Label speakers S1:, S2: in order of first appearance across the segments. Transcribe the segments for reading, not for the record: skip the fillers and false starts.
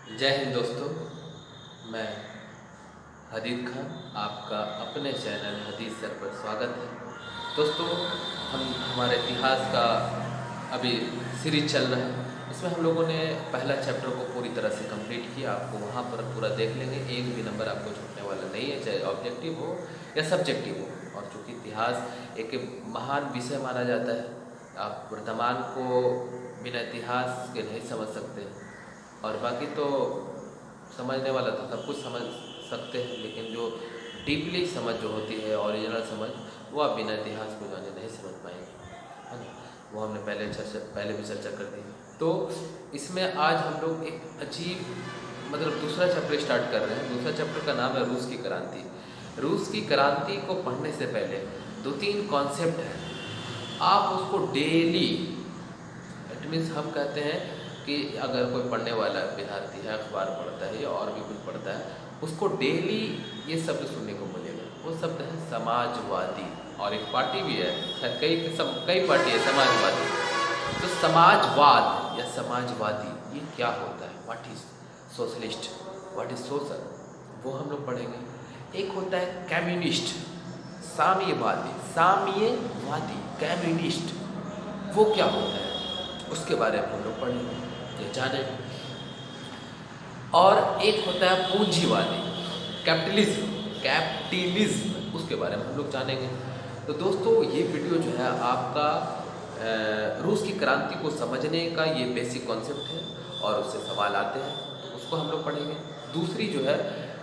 S1: जय हिंद दोस्तों। मैं हदीद खान, आपका अपने चैनल हदीद सर पर स्वागत है। दोस्तों, हम हमारे इतिहास का अभी सीरीज चल रहा है। इसमें हम लोगों ने पहला चैप्टर को पूरी तरह से कंप्लीट किया। आपको वहाँ पर पूरा देख लेंगे, एक भी नंबर आपको छूटने वाला नहीं है, चाहे ऑब्जेक्टिव हो या सब्जेक्टिव हो। और चूँकि इतिहास एक महान विषय माना जाता है, आप वर्तमान को बिना इतिहास के नहीं समझ सकते। और बाकी तो समझने वाला तो सब कुछ समझ सकते हैं, लेकिन जो डीपली समझ जो होती है, ओरिजिनल समझ, वो आप बिना इतिहास को जाने नहीं समझ पाएंगे, है ना। वो हमने पहले भी चर्चा कर दी। तो इसमें आज हम लोग एक अजीब दूसरा चैप्टर स्टार्ट कर रहे हैं। दूसरा चैप्टर का नाम है रूस की क्रांति। रूस की क्रांति को पढ़ने से पहले 2-3 कॉन्सेप्ट हैं, आप उसको डेली, इट मीन्स हम कहते हैं कि अगर कोई पढ़ने वाला विद्यार्थी है, अखबार पढ़ता है या और भी कुछ पढ़ता है, उसको डेली ये शब्द सुनने को मिलेगा। वो शब्द है समाजवादी। और एक पार्टी भी है, कई पार्टी है समाजवादी। तो समाजवाद या समाजवादी ये क्या होता है? What is socialist, what is social, वो हम लोग पढ़ेंगे। एक होता है कम्युनिस्ट, साम्यवादी कम्युनिस्ट, वो क्या होता है, उसके बारे में हम लोग पढ़ेंगे, ये जानेंगे। और एक होता है पूंजीवादी, कैपिटलिज्म, उसके बारे में हम लोग जानेंगे। तो दोस्तों, ये वीडियो जो है आपका रूस की क्रांति को समझने का ये बेसिक कॉन्सेप्ट है, और उससे सवाल आते हैं तो उसको हम लोग पढ़ेंगे। दूसरी जो है,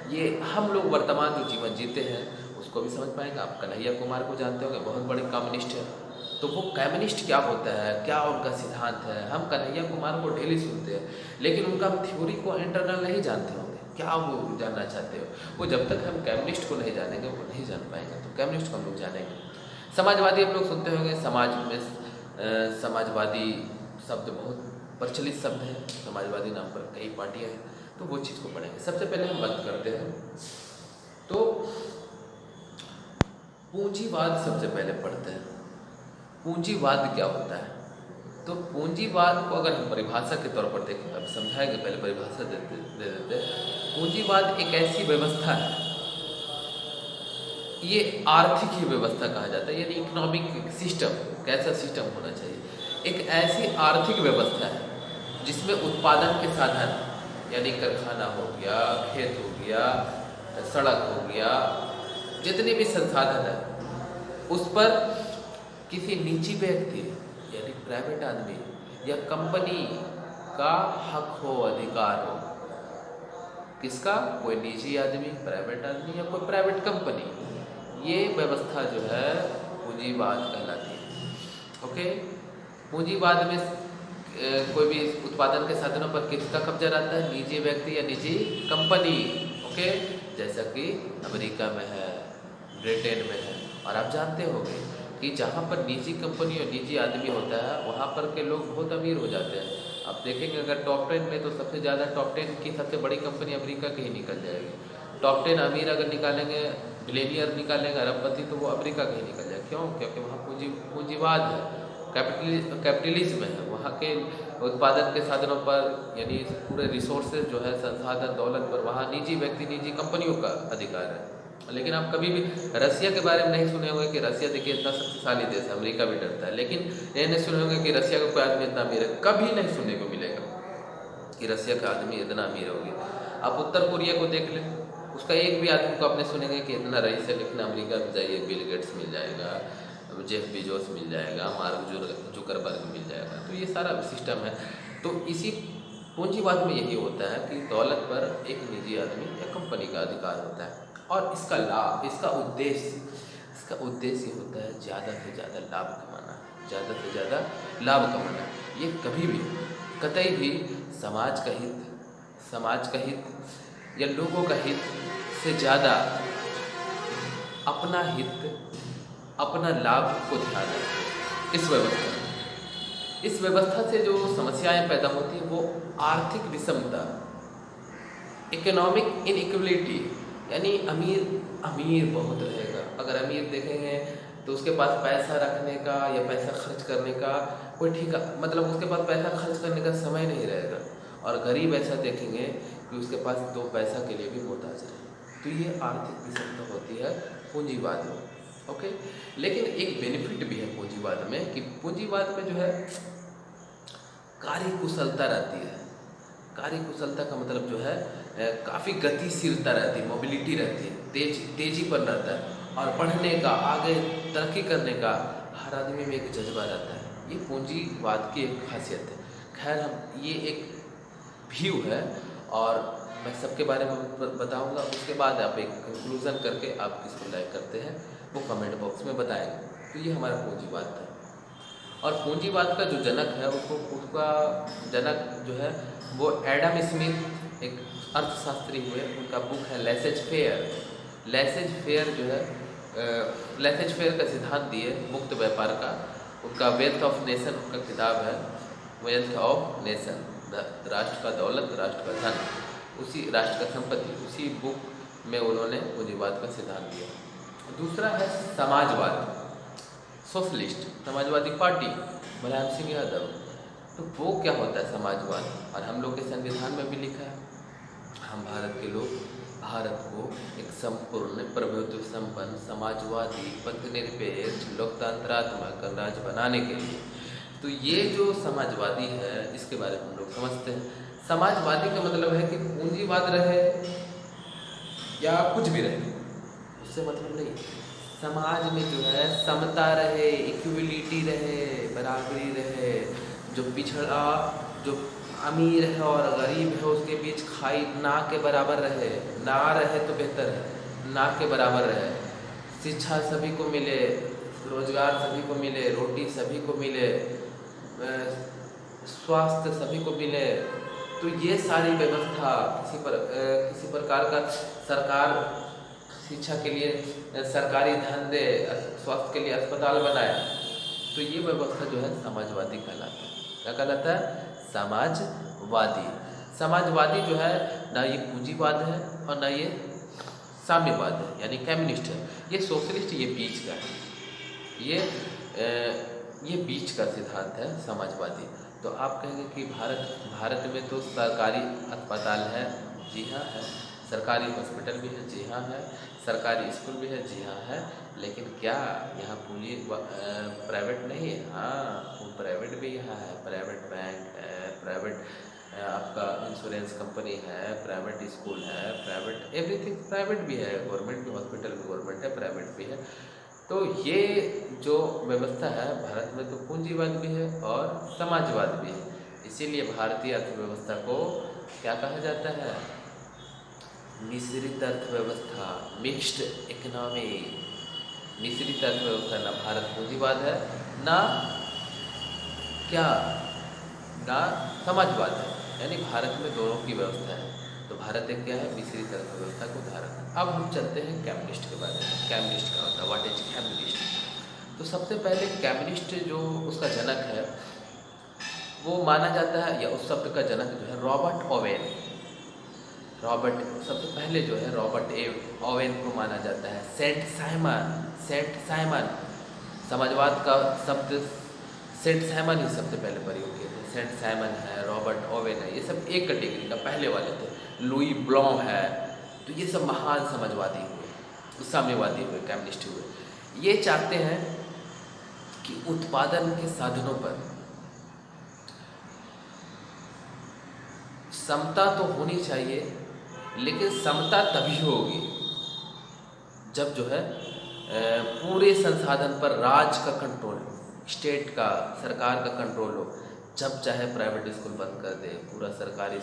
S1: ये हम लोग वर्तमान जो जीवन जीते हैं उसको भी समझ पाएंगे। आप कन्हैया कुमार को जानते होंगे, बहुत बड़े कम्युनिस्ट है। तो वो कम्युनिस्ट क्या होता है, क्या उनका सिद्धांत है, हम कन्हैया कुमार को डेली सुनते हैं, लेकिन उनका थ्योरी को इंटरनल नहीं जानते होंगे, क्या वो जानना चाहते हो। वो जब तक हम कम्युनिस्ट को नहीं जानेंगे वो नहीं जान पाएंगे। तो कम्युनिस्ट को हम लोग जानेंगे। समाजवादी आप लोग सुनते होंगे, समाज में समाजवादी शब्द बहुत प्रचलित शब्द है, समाजवादी नाम पर कई पार्टियाँ हैं, तो वो चीज़ को पढ़ेंगे। सबसे पहले हम बात करते हैं तो पूंजीवाद, सबसे पहले पढ़ते हैं पूंजीवाद क्या होता है। तो पूंजीवाद को अगर हम परिभाषा के तौर पर देखें, अब समझाएंगे, पहले परिभाषा दे देते। पूंजीवाद एक ऐसी व्यवस्था है, ये आर्थिक ही व्यवस्था कहा जाता है, यानी इकोनॉमिक सिस्टम, कैसा सिस्टम होना चाहिए। एक ऐसी आर्थिक व्यवस्था है जिसमें उत्पादन के साधन, यानी कारखाना हो गया, खेत हो गया, सड़क हो गया, जितने भी संसाधन है, उस पर किसी निजी व्यक्ति यानी प्राइवेट आदमी या कंपनी का हक हो, अधिकार हो। किसका? कोई निजी आदमी, प्राइवेट आदमी या कोई प्राइवेट कंपनी। ये व्यवस्था जो है पूंजीवाद कहलाती है। ओके, पूंजीवाद में कोई भी उत्पादन के साधनों पर किसका कब्जा रहता है? निजी व्यक्ति या निजी कंपनी। ओके, जैसा कि अमेरिका में है, ब्रिटेन में है। और आप जानते होंगे कि जहाँ पर निजी कंपनी और निजी आदमी होता है, वहाँ पर के लोग बहुत अमीर हो जाते हैं। आप देखेंगे अगर टॉप 10 में, तो सबसे ज़्यादा टॉप 10 की सबसे बड़ी कंपनी अमेरिका की ही निकल जाएगी। टॉप 10 अमीर अगर निकालेंगे, बिलियनियर निकालेंगे, अरबपति, तो वो अमेरिका का ही निकल जाए। क्यों? क्योंकि वहाँ पूंजीवाद है, कैपिटलिज्म है। वहाँ के उत्पादन के साधनों पर, यानी पूरे रिसोर्सेज जो है, संसाधन, दौलत पर, वहाँ निजी व्यक्ति, निजी कंपनियों का अधिकार है। लेकिन आप कभी भी रसिया के बारे में नहीं सुने होंगे कि रसिया देखिए इतना शक्तिशाली देश है, अमेरिका भी डरता है। लेकिन ये नहीं सुने होंगे कि रसिया का कोई आदमी इतना अमीर है, कभी नहीं सुनने को मिलेगा कि रसिया का आदमी इतना अमीर होगा। आप उत्तर कोरिया को देख लें, उसका एक भी आदमी को आपने सुनेंगे कि इतना रईस है, लेकिन अमेरिका में जाइए, बिल गेट्स मिल जाएगा, जेफ बेजोस मिल जाएगा, मार्क जुकरबर्ग मिल जाएगा। तो ये सारा सिस्टम है। तो इसी पूंजीवाद में यही होता है कि दौलत पर एक निजी आदमी या कंपनी का अधिकार होता है, और इसका लाभ, इसका उद्देश्य ये होता है ज़्यादा से ज़्यादा लाभ कमाना, ज़्यादा से ज़्यादा लाभ कमाना। ये कभी भी, कतई भी समाज का हित या लोगों का हित से ज़्यादा अपना हित, अपना लाभ को ध्यान रखें। इस व्यवस्था से जो समस्याएं पैदा होती हैं वो आर्थिक विषमता, इकोनॉमिक इनइक्वलिटी, यानी अमीर बहुत रहेगा। अगर अमीर देखेंगे तो उसके पास पैसा रखने का या पैसा खर्च करने का कोई ठीक, मतलब उसके पास पैसा खर्च करने का समय नहीं रहेगा। और गरीब ऐसा देखेंगे कि उसके पास दो पैसा के लिए भी मोहताज रहे। तो ये आर्थिक विषमता होती है पूंजीवाद में। ओके, लेकिन एक बेनिफिट भी है पूंजीवाद में कि पूंजीवाद में जो है कार्यकुशलता रहती है। कार्यकुशलता का मतलब जो है काफ़ी गतिशीलता रहती है, मोबिलिटी रहती है, तेजीपन रहता है, और बढ़ने का, आगे तरक्की करने का हर आदमी में एक जज्बा रहता है। ये पूंजीवाद की एक खासियत है। खैर, हम ये एक व्यू है और मैं सबके बारे में बताऊंगा। उसके बाद आप एक कंक्लूज़न करके आप किसको लाइक करते हैं वो कमेंट बॉक्स में बताएंगे। तो ये हमारा पूंजीवाद था। और पूंजीवाद का जो जनक है उसका जनक जो है वो एडम स्मिथ, एक अर्थशास्त्री हुए। उनका बुक है लेसेज फेयर। लेसेज फेयर जो है लेसेज फेयर का सिद्धांत दिए मुक्त व्यापार का। उनका वेल्थ ऑफ नेशन उनका किताब है, वेल्थ ऑफ नेशन, राष्ट्र का दौलत, राष्ट्र का धन, उसी राष्ट्र का संपत्ति, उसी बुक में उन्होंने पूंजीवाद का सिद्धांत दिया। दूसरा है समाजवाद, सोशलिस्ट, समाजवादी पार्टी, मुलायम सिंह यादव। तो वो क्या होता है समाजवाद? और हम लोग के संविधान में भी लिखा है, हम भारत के लोग भारत को एक संपूर्ण प्रभुत्व संपन्न समाजवादी पथनिरपेक्ष लोकतंत्रात्मक गणराज्य बनाने के लिए। तो ये जो समाजवादी है इसके बारे में हम लोग समझते हैं। समाजवादी का मतलब है कि पूंजीवाद रहे या कुछ भी रहे, उससे मतलब नहीं। समाज में जो है समता रहे, इक्वलिटी रहे, बराबरी रहे, जो पिछड़ा, जो अमीर है और गरीब है उसके बीच खाई ना के बराबर रहे, ना रहे तो बेहतर है, ना के बराबर रहे। शिक्षा सभी को मिले, रोजगार सभी को मिले, रोटी सभी को मिले, स्वास्थ्य सभी को मिले। तो ये सारी व्यवस्था किसी प्रकार का सरकार शिक्षा के लिए सरकारी धन दे, स्वास्थ्य के लिए अस्पताल बनाए, तो ये व्यवस्था जो है समाजवादी कहलाता है। क्या कहलाता है? समाजवादी। समाजवादी जो है ना ये पूंजीवाद है और ना ये साम्यवाद है, यानी कम्युनिस्ट है। ये सोशलिस्ट, ये बीच का है, ये बीच का सिद्धांत है समाजवादी। तो आप कहेंगे कि भारत में तो सरकारी अस्पताल है, जी हाँ है, सरकारी हॉस्पिटल भी है, जी हाँ है, सरकारी स्कूल भी है, जी हाँ है, लेकिन क्या यहाँ प्राइवेट नहीं है? हाँ, वो प्राइवेट भी यहाँ है, प्राइवेट बैंक है, प्राइवेट आपका इंश्योरेंस कंपनी है, प्राइवेट स्कूल है, प्राइवेट एवरीथिंग प्राइवेट भी है, गवर्नमेंट भी हॉस्पिटल भी गवर्नमेंट है, प्राइवेट भी है। तो ये जो व्यवस्था है भारत में तो पूंजीवाद भी है और समाजवाद भी है। इसीलिए भारतीय अर्थव्यवस्था को क्या कहा जाता है? मिश्रित अर्थव्यवस्था, मिक्स्ड इकोनॉमी। मिश्रित अर्थव्यवस्था, ना भारत पूंजीवाद है ना समाजवाद है, यानी भारत में दोनों की व्यवस्था है। तो भारत एक क्या है? मिश्रित अर्थव्यवस्था को धारण। अब हम चलते हैं कम्युनिस्ट के बारे में। कम्युनिस्ट क्या होता है? What is communist? तो सबसे पहले कम्युनिस्ट जो उसका जनक है वो माना जाता है, या उस शब्द का जनक जो है रॉबर्ट ओवेन। सबसे पहले जो है रॉबर्ट ओवेन को माना जाता है। सेंट साइमन समाजवाद का शब्द सेंट साइमन ही सबसे पहले प्रयोग किए थे। सेंट साइमन है, रॉबर्ट ओवेन है, ये सब एक कैटेगरी का पहले वाले थे। लुई ब्लॉम है। तो ये सब महान समाजवादी हुए, साम्यवादी हुए, कम्युनिस्ट हुए। ये चाहते हैं कि उत्पादन के साधनों पर समता तो होनी चाहिए, लेकिन समता तभी होगी जब जो है पूरे संसाधन पर राज्य का कंट्रोल, स्टेट का, सरकार का कंट्रोल हो। जब चाहे प्राइवेट स्कूल बंद कर दे, पूरा सरकारी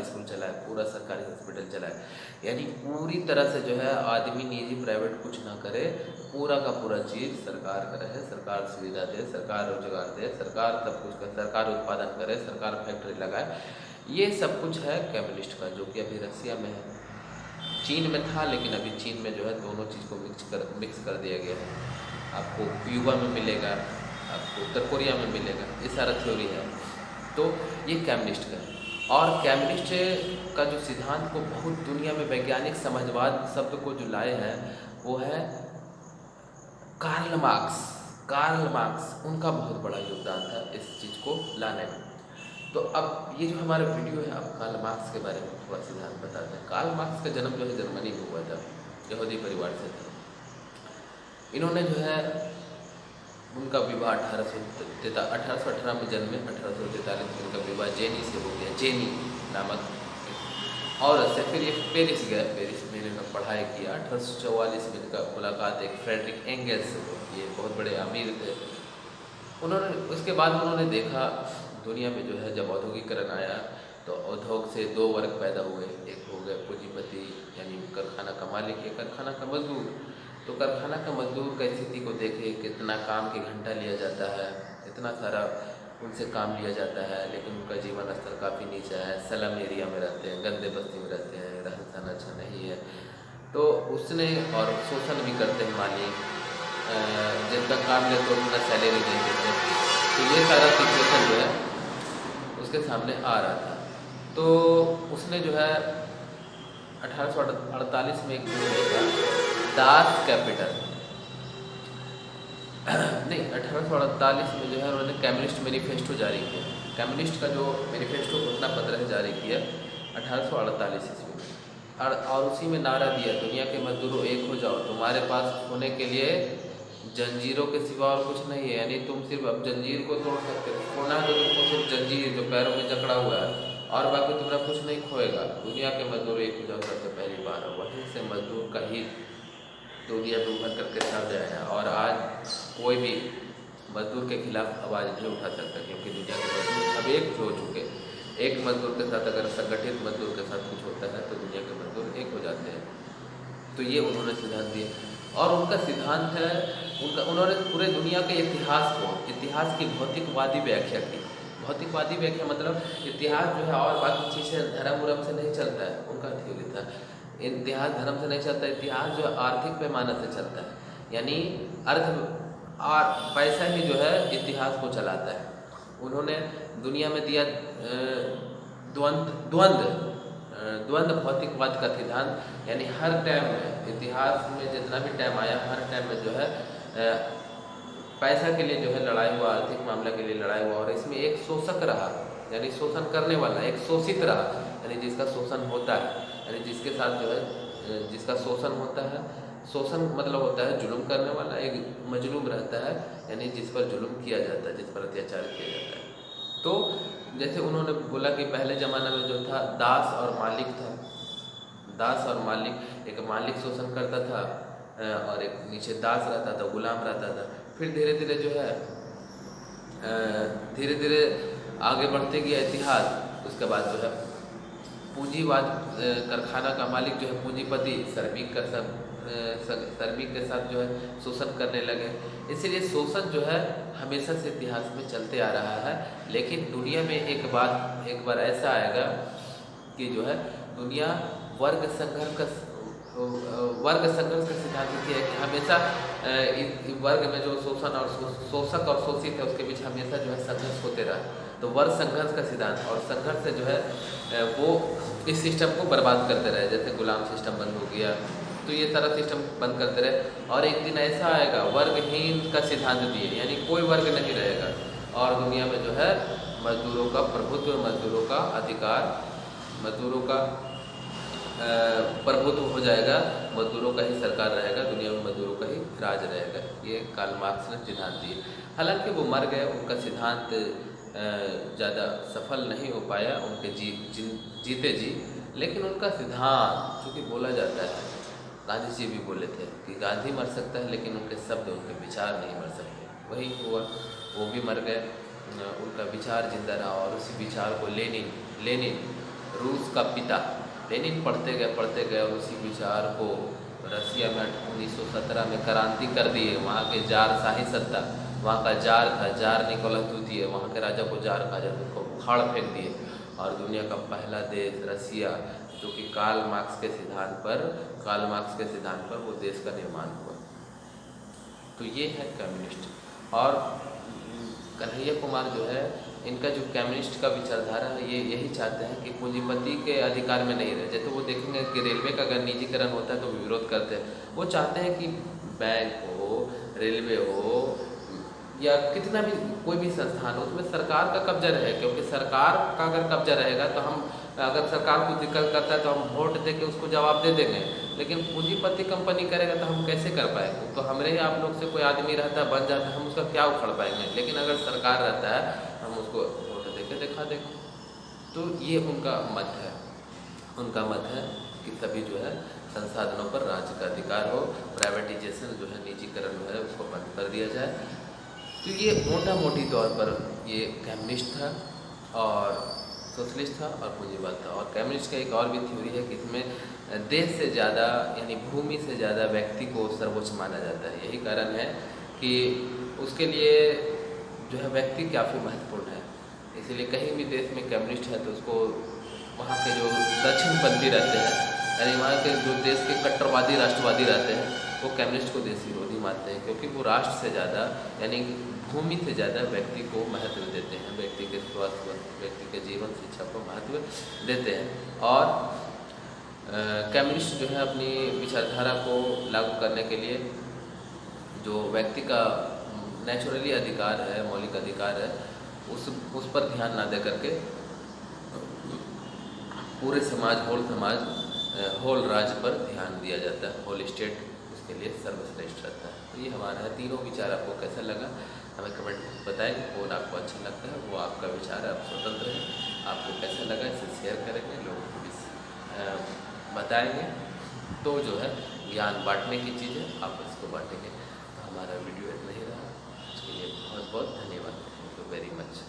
S1: स्कूल चलाए, पूरा सरकारी हॉस्पिटल चलाए, यानी पूरी तरह से जो है आदमी निजी प्राइवेट कुछ ना करे, पूरा का पूरा चीज़ सरकार का रहे, सरकार सुविधा दे, सरकार रोजगार दे, सरकार सब कुछ करे, सरकार उत्पादन करे, सरकार फैक्ट्री लगाए। ये सब कुछ है कम्युनिस्ट का, जो कि अभी रसिया में है। चीन में था, लेकिन अभी चीन में जो है दोनों चीज़ को मिक्स कर दिया गया है। आपको क्यूबा में मिलेगा, आपको उत्तर कोरिया में मिलेगा, ये सारा थ्योरी है। तो ये कम्युनिस्ट का है। और कम्युनिस्ट का जो सिद्धांत को बहुत दुनिया में वैज्ञानिक समाजवाद शब्द को जो लाए हैं वो है कार्ल मार्क्स। उनका बहुत बड़ा योगदान था इस चीज़ को लाने में। तो अब ये जो हमारा वीडियो है, अब कार्ल मार्क्स के बारे में थोड़ा सिद्धांत बताते हैं। कार्ल मार्क्स का जन्म जो है जर्मनी में हुआ था, यहूदी परिवार से था। इन्होंने जो है, उनका विवाह 1818 में जन्मे, 1843 में इनका विवाह जेनी से हो गया, जेनी नामक औरत से। फिर ये पेरिस गए, पेरिस में इन्होंने पढ़ाई किया। 1844 में इनका मुलाकात एक फ्रेडरिक एंगल्स से हुई, ये बहुत बड़े अमीर थे। उन्होंने उसके बाद उन्होंने देखा दुनिया में जो है, जब औद्योगिकरण आया तो उद्योग से दो वर्ग पैदा हुए। एक हो गया पूंजीपति यानी कारखाना का मालिक, एक कारखाना का मजदूर। तो कारखाना का मजदूर का स्थिति को देखे, कितना काम के घंटा लिया जाता है, इतना सारा उनसे काम लिया जाता है, लेकिन उनका जीवन स्तर काफ़ी नीचा है, स्लम एरिया में रहते हैं, गंदे बस्ती में रहते हैं, रहन सहन अच्छा नहीं है। तो उसने, और शोषण भी करते हैं मालिक, जितना काम ले तो उतना सैलरी नहीं देते। तो ये सारा सिचुएशन जो है उसके सामने आ रहा था। तो उसने जो है 1848 में एक जो लिखा, दास कैपिटल नहीं, 1848 में जो है उन्होंने कम्युनिस्ट मैनिफेस्टो जारी किया। कम्युनिस्ट का जो मैनिफेस्टो घोषणा पत्र है जारी किया 1848 ईस्वी में, और उसी में नारा दिया, दुनिया के मजदूरों एक हो जाओ, तुम्हारे पास होने के लिए जंजीरों के सिवा और कुछ नहीं है। यानी तुम सिर्फ अब जंजीर को तोड़ सकते हो, खोना है तो तुमको सिर्फ जंजीर जो पैरों में जकड़ा हुआ है, और बाकी तुम्हारा कुछ नहीं खोएगा। दुनिया के मजदूर एक हो जाओ, सबसे पहली बार वहीं से मजदूर का हित दुनिया में उभर करके सामने आया। और आज कोई भी मजदूर के खिलाफ आवाज़ नहीं उठा सकता, क्योंकि दुनिया के मजदूर अब एक हो चुके। एक मजदूर के साथ अगर संगठित मजदूर के साथ कुछ होता है तो दुनिया के मजदूर एक हो जाते हैं। तो ये उन्होंने सिद्धांत दिए, और उनका सिद्धांत है, उन्होंने पूरे दुनिया के इतिहास की भौतिकवादी व्याख्या की। भौतिकवादी व्याख्या मतलब इतिहास जो है और बाकी चीज़ें धर्म उर्म से नहीं चलता है, उनका थ्योरी था। इतिहास धर्म से नहीं चलता, इतिहास जो है आर्थिक पैमाने से चलता है, यानी पैसा ही जो है इतिहास को चलाता है। उन्होंने दुनिया में दिया द्वंद्व भौतिकवाद का सिद्धांत, यानी हर टाइम में, इतिहास में जितना भी टाइम आया, हर टाइम में जो है पैसा के लिए जो है लड़ाई हुआ, आर्थिक मामला के लिए लड़ाई हुआ, और इसमें एक शोषक रहा, यानी शोषण करने वाला, एक शोषित रहा, यानी जिसका शोषण होता है, यानी जिसके साथ जो है जिसका शोषण होता है। शोषण मतलब होता है जुल्म करने वाला, एक मजलूम रहता है, यानी जिस पर जुल्म किया जाता है, जिस पर अत्याचार किया जाता है। तो जैसे उन्होंने बोला कि पहले ज़माना में जो था दास और मालिक था, दास और मालिक, एक मालिक शोषण करता था और एक नीचे दास रहता था, गुलाम रहता था। फिर धीरे धीरे जो है धीरे धीरे आगे बढ़ते गया इतिहास। उसके बाद जो है पूंजीवाद, कारखाना का मालिक जो है पूंजीपति श्रमिक के साथ जो है शोषण करने लगे। इसीलिए शोषण जो है हमेशा से इतिहास में चलते आ रहा है। लेकिन दुनिया में एक बार ऐसा आएगा कि जो है दुनिया वर्ग संघर्ष का सिद्धांत है कि हमेशा वर्ग में जो शोषण और शोषक और शोषित है उसके बीच हमेशा जो है संघर्ष होते रहा। तो वर्ग संघर्ष का सिद्धांत, और संघर्ष से जो है वो इस सिस्टम को बर्बाद करते रहे। जैसे गुलाम सिस्टम बंद हो गया, तो ये सारा सिस्टम बंद करते रहे, और एक दिन ऐसा आएगा वर्गहीन का सिद्धांत दिए, यानी कोई वर्ग नहीं रहेगा, और दुनिया में जो है मजदूरों का प्रभुत्व, मजदूरों का अधिकार, मजदूरों का प्रभुत्व हो जाएगा, मजदूरों का ही सरकार रहेगा, दुनिया में मजदूरों का ही राज रहेगा। ये कार्ल मार्क्स ने सिद्धांत दिए। हालांकि वो मर गए, उनका सिद्धांत ज़्यादा सफल नहीं हो पाया उनके जीते जी, लेकिन उनका सिद्धांत चूँकि बोला जाता है, गांधी जी भी बोले थे कि गांधी मर सकता है लेकिन उनके शब्द, उनके विचार नहीं मर सकते। वही हुआ, वो भी मर गए, उनका विचार जिंदा रहा, और उसी विचार को लेनिन रूस का पिता, लेनिन पढ़ते गए और उसी विचार को रसिया में 1917 में क्रांति कर दिए। वहाँ के जार शाही सत्ता, वहाँ का जार था, जार निकोलस द्वितीय, वहाँ के राजा को जार कहा जाता, उनको उखाड़ फेंक दिए, और दुनिया का पहला देश रसिया, जो कि कार्ल मार्क्स के सिद्धांत पर वो देश का निर्माण हुआ। तो ये है कम्युनिस्ट। और कन्हैया कुमार जो है, इनका जो कम्युनिस्ट का विचारधारा है, ये यही चाहते हैं कि पूंजीपति के अधिकार में नहीं रहे। जैसे वो देखेंगे कि रेलवे का अगर निजीकरण होता है तो विरोध करते हैं। वो चाहते हैं कि बैंक हो, रेलवे हो, या कितना भी कोई भी संस्थान हो उसमें सरकार का कब्जा रहे, क्योंकि सरकार का अगर कब्जा रहेगा तो हम, अगर सरकार कुछ दिक्कत करता है तो हम वोट दे के उसको जवाब दे देंगे, लेकिन पूंजीपति कंपनी करेगा तो हम कैसे कर पाएंगे? तो हमारे ही आप लोग से कोई आदमी रहता है बन जाता है, हम उसका क्या उखड़ पाएंगे? लेकिन अगर सरकार रहता है हम उसको वोट दे के दिखा देंगे। तो ये उनका मत है, उनका मत है कि सभी जो है संसाधनों पर राज्य का अधिकार हो, प्राइवेटाइजेशन जो है, निजीकरण जो है उसको बंद कर दिया जाए। तो ये मोटा मोटी तौर पर ये कम्युनिस्ट था और सोशलिस्ट था और पूंजीवाद था। और कम्युनिस्ट का एक और भी थ्योरी है कि इसमें देश से ज़्यादा यानी भूमि से ज़्यादा व्यक्ति को सर्वोच्च माना जाता है। यही कारण है कि उसके लिए जो है व्यक्ति काफ़ी महत्वपूर्ण है। इसलिए कहीं भी देश में कम्युनिस्ट है तो उसको वहाँ के जो दक्षिणपंथी रहते हैं, यानी वहाँ के जो देश के कट्टरवादी राष्ट्रवादी रहते हैं, वो कम्युनिस्ट को देश विरोधी मानते हैं, क्योंकि वो राष्ट्र से ज़्यादा यानी भूमि से ज़्यादा व्यक्ति को महत्व देते हैं, व्यक्ति के स्वास्थ्य, व्यक्ति के जीवन शिक्षा को महत्व देते हैं। और कम्युनिस्ट जो है अपनी विचारधारा को लागू करने के लिए जो व्यक्ति का नेचुरली अधिकार है, मौलिक अधिकार है, उस पर ध्यान ना दे करके पूरे समाज, होल राज्य पर ध्यान दिया जाता है। होल स्टेट उसके लिए सर्वश्रेष्ठ रहता है। तो ये हमारा है। तीनों विचार आपको कैसा लगा हमें कमेंट में बताएं। कौन आपको अच्छा लगता है वो आपका विचार है, आप स्वतंत्र हैं। आपको कैसा लगा इसे शेयर करेंगे, लोगों को भी बताएंगे। तो जो है ज्ञान बांटने की चीज़ है, आप इसको बांटेंगे। तो हमारा वीडियो इतना ही रहा, उसके लिए बहुत बहुत धन्यवाद। Thank you very much.